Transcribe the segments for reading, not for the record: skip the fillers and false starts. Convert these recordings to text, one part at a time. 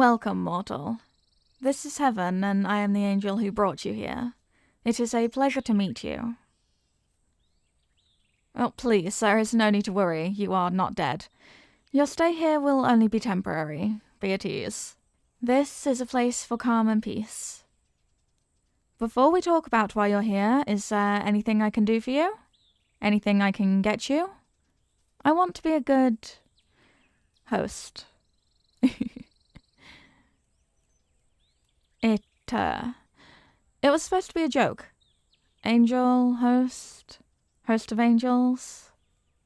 Welcome, mortal. This is heaven, and I am the angel who brought you here. It is a pleasure to meet you. Oh, please, there is no need to worry. You are not dead. Your stay here will only be temporary. Be at ease. This is a place for calm and peace. Before we talk about why you're here, is there anything I can do for you? Anything I can get you? I want to be a good host. It was supposed to be a joke. Angel, host of angels.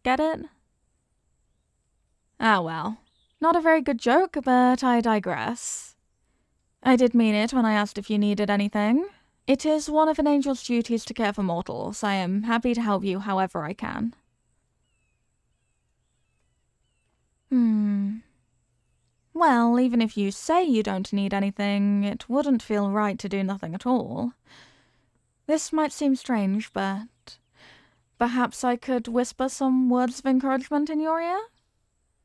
Get it? Ah, well. Not a very good joke, but I digress. I did mean it when I asked if you needed anything. It is one of an angel's duties to care for mortals. I am happy to help you however I can. Well, even if you say you don't need anything, it wouldn't feel right to do nothing at all. This might seem strange, but perhaps I could whisper some words of encouragement in your ear?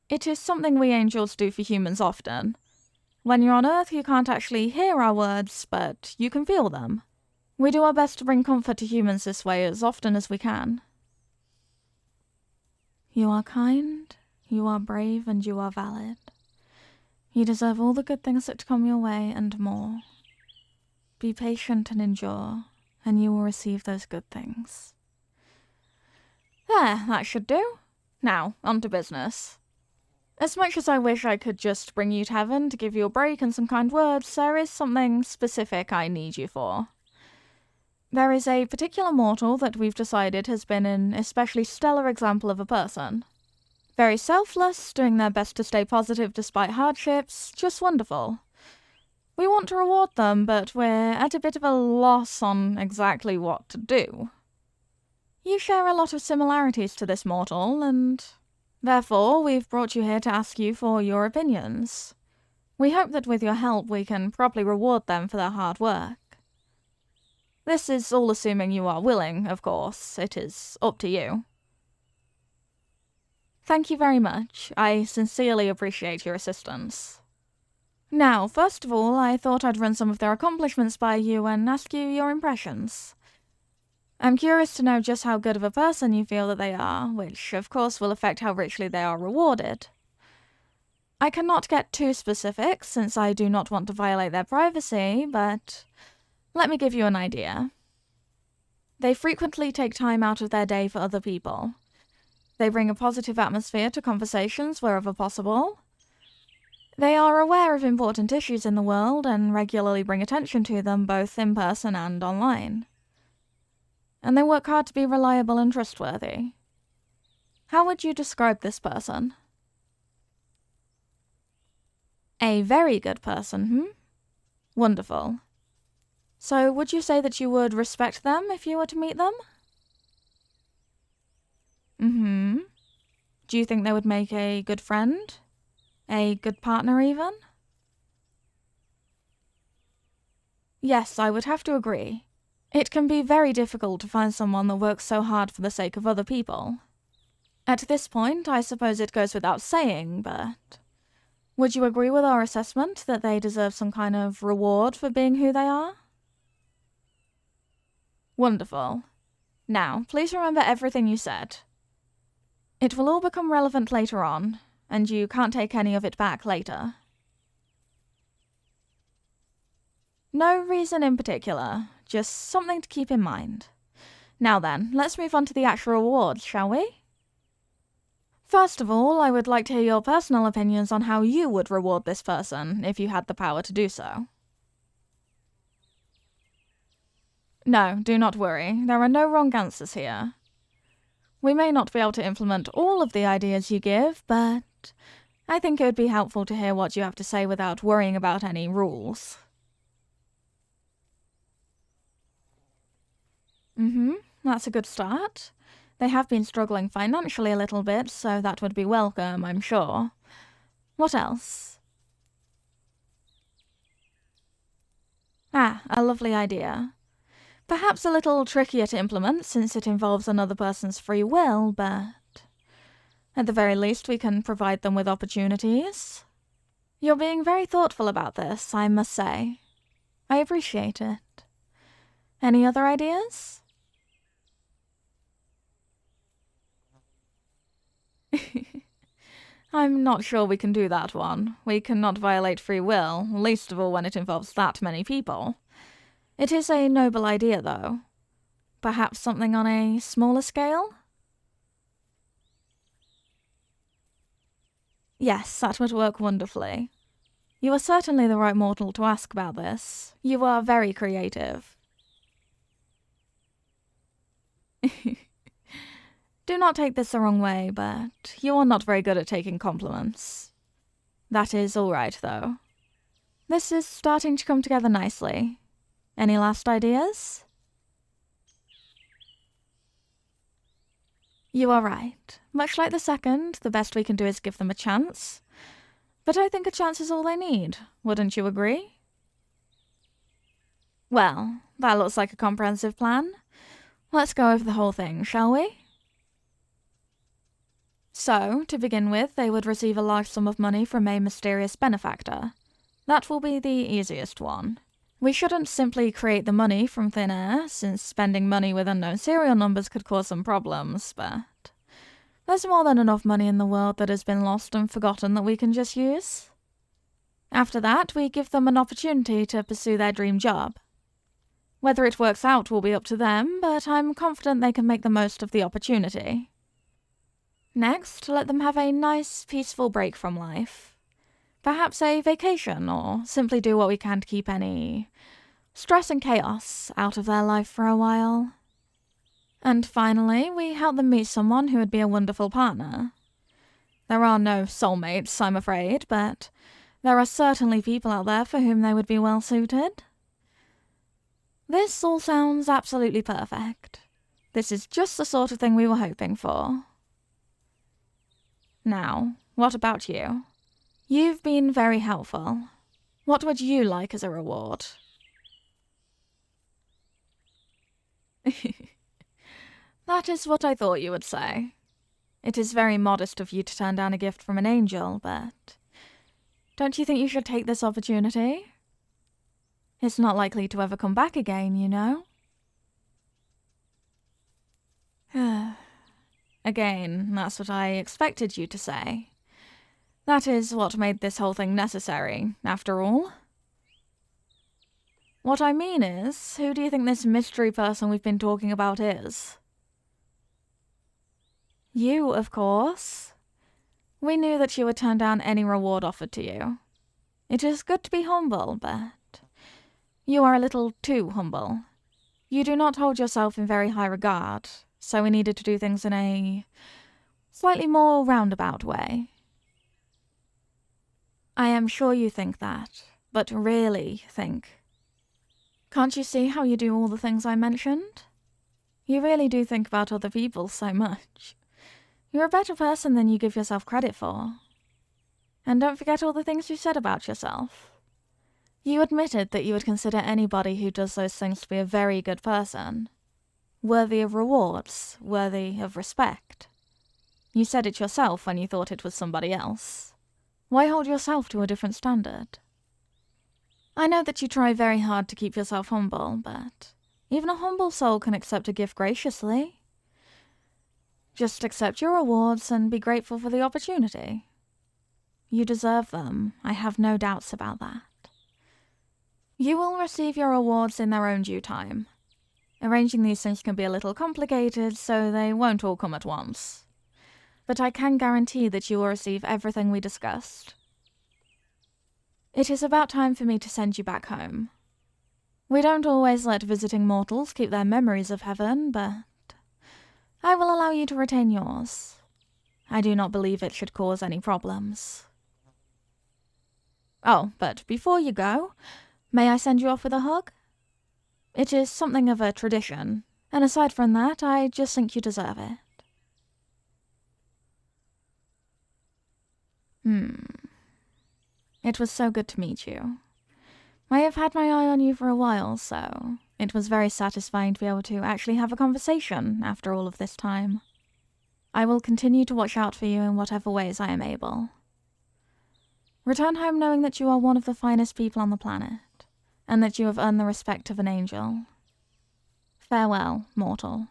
It is something we angels do for humans often. When you're on Earth, you can't actually hear our words, but you can feel them. We do our best to bring comfort to humans this way as often as we can. You are kind, you are brave, and you are valid. You deserve all the good things that come your way and more. Be patient and endure, and you will receive those good things. There, that should do. Now, on to business. As much as I wish I could just bring you to heaven to give you a break and some kind words, there is something specific I need you for. There is a particular mortal that we've decided has been an especially stellar example of a person. Very selfless, doing their best to stay positive despite hardships, just wonderful. We want to reward them, but we're at a bit of a loss on exactly what to do. You share a lot of similarities to this mortal, and therefore we've brought you here to ask you for your opinions. We hope that with your help we can properly reward them for their hard work. This is all assuming you are willing, of course. It is up to you. Thank you very much. I sincerely appreciate your assistance. Now, first of all, I thought I'd run some of their accomplishments by you and ask you your impressions. I'm curious to know just how good of a person you feel that they are, which of course will affect how richly they are rewarded. I cannot get too specific, since I do not want to violate their privacy, but let me give you an idea. They frequently take time out of their day for other people. They bring a positive atmosphere to conversations wherever possible. They are aware of important issues in the world and regularly bring attention to them both in person and online. And they work hard to be reliable and trustworthy. How would you describe this person? A very good person, Wonderful. So would you say that you would respect them if you were to meet them? Do you think they would make a good friend? A good partner, even? Yes, I would have to agree. It can be very difficult to find someone that works so hard for the sake of other people. At this point, I suppose it goes without saying, but would you agree with our assessment that they deserve some kind of reward for being who they are? Wonderful. Now, please remember everything you said. It will all become relevant later on, and you can't take any of it back later. No reason in particular, just something to keep in mind. Now then, let's move on to the actual rewards, shall we? First of all, I would like to hear your personal opinions on how you would reward this person, if you had the power to do so. No, do not worry, there are no wrong answers here. We may not be able to implement all of the ideas you give, but I think it would be helpful to hear what you have to say without worrying about any rules. That's a good start. They have been struggling financially a little bit, so that would be welcome, I'm sure. What else? Ah, a lovely idea. Perhaps a little trickier to implement since it involves another person's free will, but at the very least we can provide them with opportunities. You're being very thoughtful about this, I must say. I appreciate it. Any other ideas? I'm not sure we can do that one. We cannot violate free will, least of all when it involves that many people. It is a noble idea, though. Perhaps something on a smaller scale? Yes, that would work wonderfully. You are certainly the right mortal to ask about this. You are very creative. Do not take this the wrong way, but you are not very good at taking compliments. That is all right, though. This is starting to come together nicely. Any last ideas? You are right. Much like the second, the best we can do is give them a chance. But I think a chance is all they need. Wouldn't you agree? Well, that looks like a comprehensive plan. Let's go over the whole thing, shall we? So, to begin with, they would receive a large sum of money from a mysterious benefactor. That will be the easiest one. We shouldn't simply create the money from thin air, since spending money with unknown serial numbers could cause some problems, but there's more than enough money in the world that has been lost and forgotten that we can just use. After that, we give them an opportunity to pursue their dream job. Whether it works out will be up to them, but I'm confident they can make the most of the opportunity. Next, let them have a nice, peaceful break from life. Perhaps a vacation, or simply do what we can to keep any stress and chaos out of their life for a while. And finally, we help them meet someone who would be a wonderful partner. There are no soulmates, I'm afraid, but there are certainly people out there for whom they would be well suited. This all sounds absolutely perfect. This is just the sort of thing we were hoping for. Now, what about you? You've been very helpful. What would you like as a reward? That is what I thought you would say. It is very modest of you to turn down a gift from an angel, but don't you think you should take this opportunity? It's not likely to ever come back again, you know? Again, that's what I expected you to say. That is what made this whole thing necessary, after all. What I mean is, who do you think this mystery person we've been talking about is? You, of course. We knew that you would turn down any reward offered to you. It is good to be humble, but you are a little too humble. You do not hold yourself in very high regard, so we needed to do things in a slightly more roundabout way. I am sure you think that, but really think. Can't you see how you do all the things I mentioned? You really do think about other people so much. You're a better person than you give yourself credit for. And don't forget all the things you said about yourself. You admitted that you would consider anybody who does those things to be a very good person. Worthy of rewards, worthy of respect. You said it yourself when you thought it was somebody else. Why hold yourself to a different standard? I know that you try very hard to keep yourself humble, but even a humble soul can accept a gift graciously. Just accept your rewards and be grateful for the opportunity. You deserve them, I have no doubts about that. You will receive your rewards in their own due time. Arranging these things can be a little complicated, so they won't all come at once. But I can guarantee that you will receive everything we discussed. It is about time for me to send you back home. We don't always let visiting mortals keep their memories of heaven, but I will allow you to retain yours. I do not believe it should cause any problems. Oh, but before you go, may I send you off with a hug? It is something of a tradition, and aside from that, I just think you deserve it. It was so good to meet you. I have had my eye on you for a while, so it was very satisfying to be able to actually have a conversation after all of this time. I will continue to watch out for you in whatever ways I am able. Return home knowing that you are one of the finest people on the planet, and that you have earned the respect of an angel. Farewell, mortal.